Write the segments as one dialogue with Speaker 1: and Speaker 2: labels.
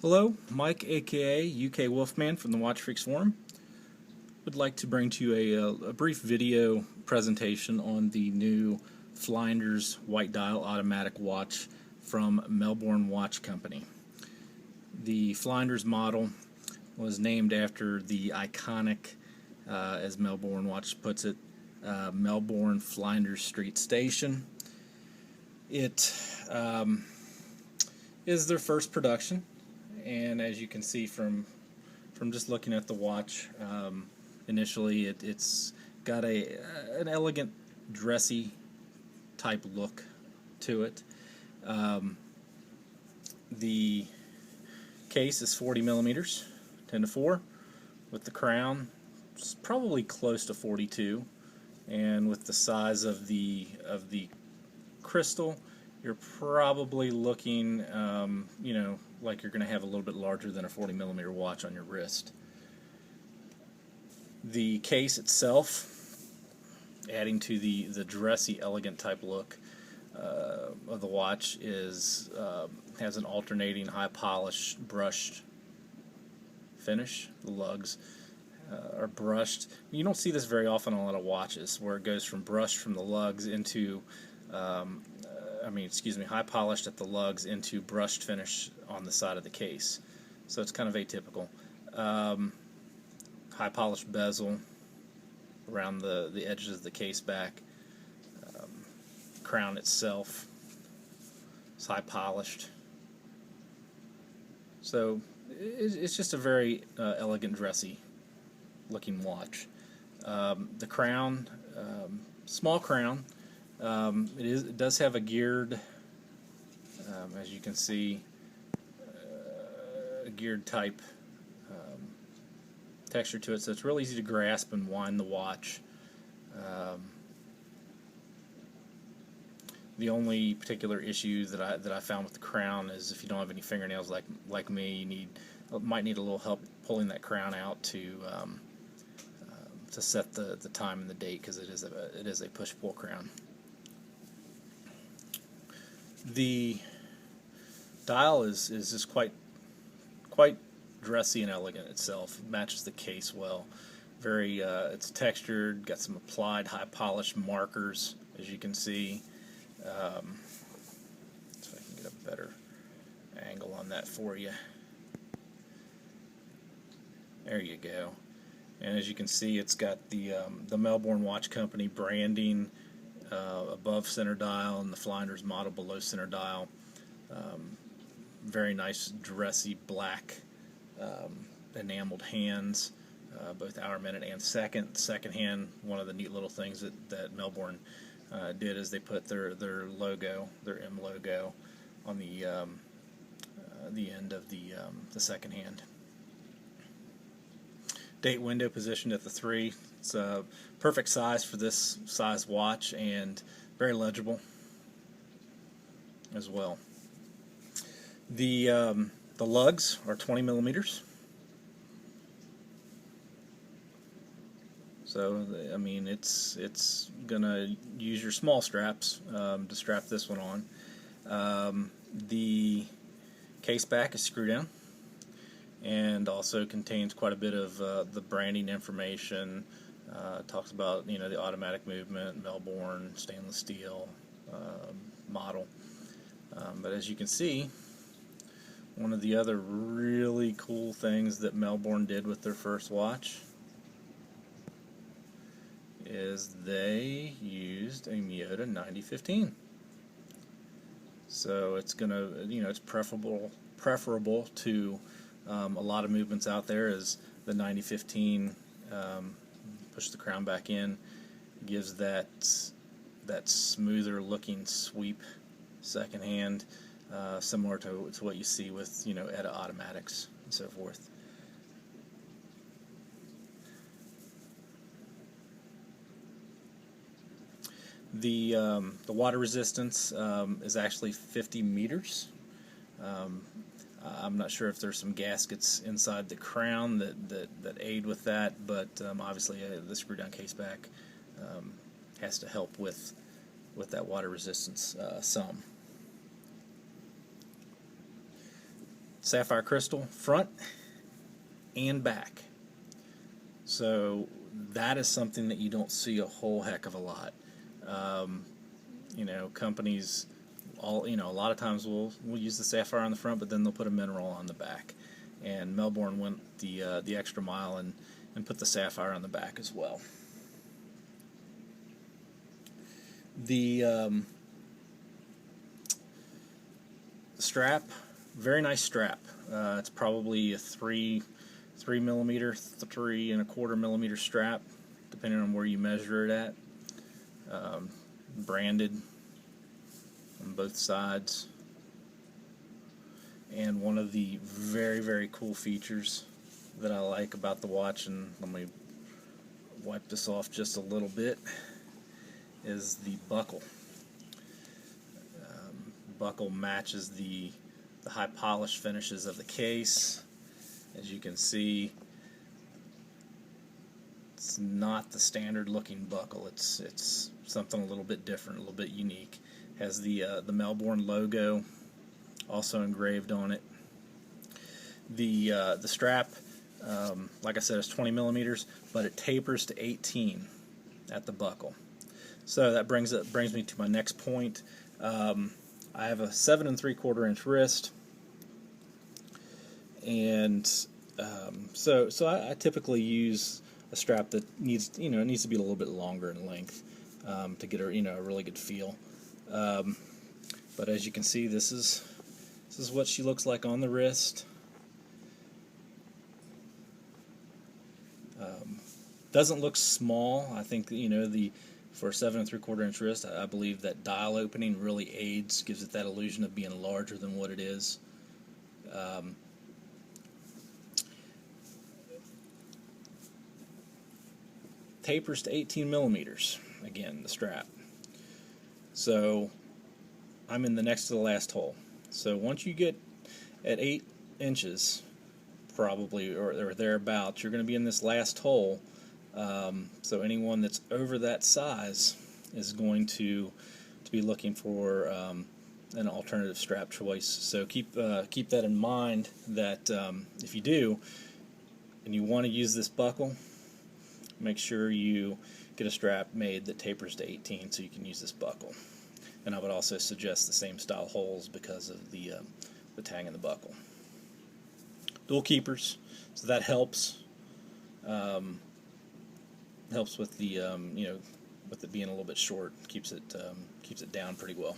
Speaker 1: Hello, Mike aka UK Wolfman from the Watch Freaks Forum. Would like to bring to you a brief video presentation on the new Flinders white dial automatic watch from Melbourne Watch Company. The Flinders model was named after the iconic, as Melbourne Watch puts it, Melbourne Flinders Street Station. It is their first production, and as you can see from just looking at the watch, initially it's got an elegant, dressy type look to it. The case is 40 millimeters, 10:4, with the crown it's probably close to 42, and with the size of the crystal, you're probably looking, like you're going to have a little bit larger than a 40 millimeter watch on your wrist. The case itself, adding to the dressy, elegant type look of the watch, has an alternating high polish brushed finish. The lugs are brushed. You don't see this very often on a lot of watches, where it goes from brushed from the lugs into high polished at the lugs into brushed finish on the side of the case. So it's kind of atypical. High polished bezel around the edges of the case back. Crown itself is high polished. So it's just a very elegant, dressy looking watch. The crown, small crown. It does have a geared, as you can see, a geared type texture to it, so it's real easy to grasp and wind the watch. The only particular issue that I found with the crown is if you don't have any fingernails like me, you might need a little help pulling that crown out to set the time and the date, because it is a push-pull crown. The dial is just quite dressy and elegant itself. It matches the case well. It's textured, got some applied high polished markers, as you can see. So I can get a better angle on that for you. There you go. And as you can see, it's got the Melbourne Watch Company branding above center dial and the Flinders model below center dial. Very nice, dressy black enameled hands, both hour, minute, and second. Second hand, one of the neat little things that Melbourne did is they put their logo, their M logo, on the end of the second hand. Date window positioned at the 3. It's a perfect size for this size watch, and very legible as well. The lugs are 20 millimeters. So I mean, it's gonna use your small straps to strap this one on. The case back is screw down, and also contains quite a bit of the branding information. Talks about the automatic movement, Melbourne, stainless steel model. But as you can see, one of the other really cool things that Melbourne did with their first watch is they used a Miyota 9015. So it's gonna, it's preferable to a lot of movements out there, as the 9015 push the crown back in, gives that smoother looking sweep second hand, similar to what you see with ETA automatics and so forth. The water resistance is actually 50 meters. I'm not sure if there's some gaskets inside the crown that aid with that, but obviously the screw down case back has to help with that water resistance some. sapphire crystal front and back. So that is something that you don't see a whole heck of a lot. You know, companies a lot of times will use the sapphire on the front, but then they'll put a mineral on the back. And Melbourne went the extra mile and put the sapphire on the back as well. The strap, very nice strap. It's probably a 3 millimeter, 3¼ millimeter strap, depending on where you measure it at. Branded on both sides. And one of the very cool features that I like about the watch, and let me wipe this off just a little bit, is the buckle. Buckle matches the high polish finishes of the case. As you can see, it's not the standard looking buckle. It's something a little bit different, a little bit unique. Has the Melbourne logo also engraved on it. The strap, like I said, is 20 millimeters, but it tapers to 18 at the buckle. So that brings me to my next point. I have a 7 3/4 inch wrist, and so I typically use a strap that needs to be a little bit longer in length to get a really good feel. But as you can see, this is what she looks like on the wrist. Doesn't look small. I think for a 7 3/4 inch wrist, I believe that dial opening really aids, gives it that illusion of being larger than what it is. Tapers to 18 millimeters. Again, the strap. So I'm in the next to the last hole. So once you get at 8 inches, probably, or thereabouts, you're going to be in this last hole. So anyone that's over that size is going to be looking for an alternative strap choice. So keep that in mind, that if you do and you want to use this buckle, make sure you get a strap made that tapers to 18 so you can use this buckle. And I would also suggest the same style holes because of the tang in the buckle. Dual keepers, so that helps. Helps with the with it being a little bit short, keeps it down pretty well.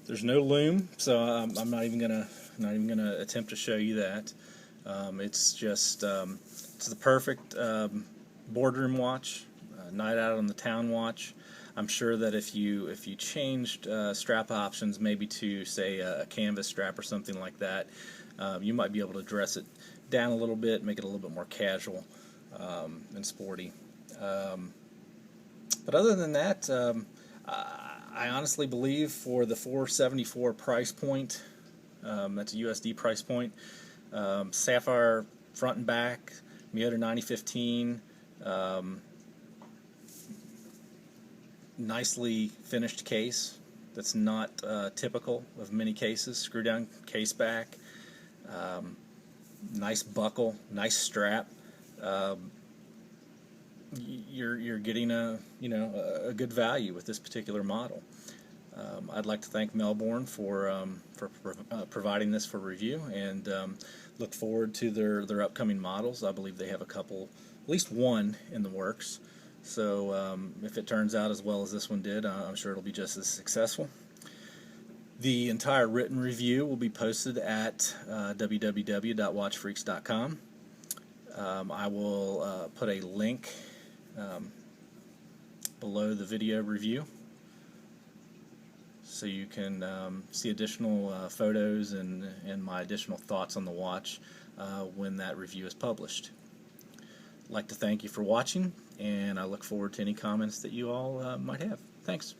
Speaker 1: There's no loom, so I'm not even gonna attempt to show you that. It's just it's the perfect boardroom watch, night out on the town watch. I'm sure that if you changed strap options, maybe to say a canvas strap or something like that, you might be able to dress it down a little bit, make it a little bit more casual and sporty. But other than that, I honestly believe for the $474 price point, that's a USD price point, sapphire front and back, Miyota 9015, nicely finished case that's not typical of many cases, screw down case back, nice buckle, nice strap. You're getting a good value with this particular model. I'd like to thank Melbourne for providing this for review, and look forward to their upcoming models. I believe they have a couple, at least one, in the works. So if it turns out as well as this one did, I'm sure it'll be just as successful. The entire written review will be posted at www.watchfreaks.com. I will put a link below the video review so you can see additional photos and my additional thoughts on the watch when that review is published. I'd like to thank you for watching, and I look forward to any comments that you all might have. Thanks.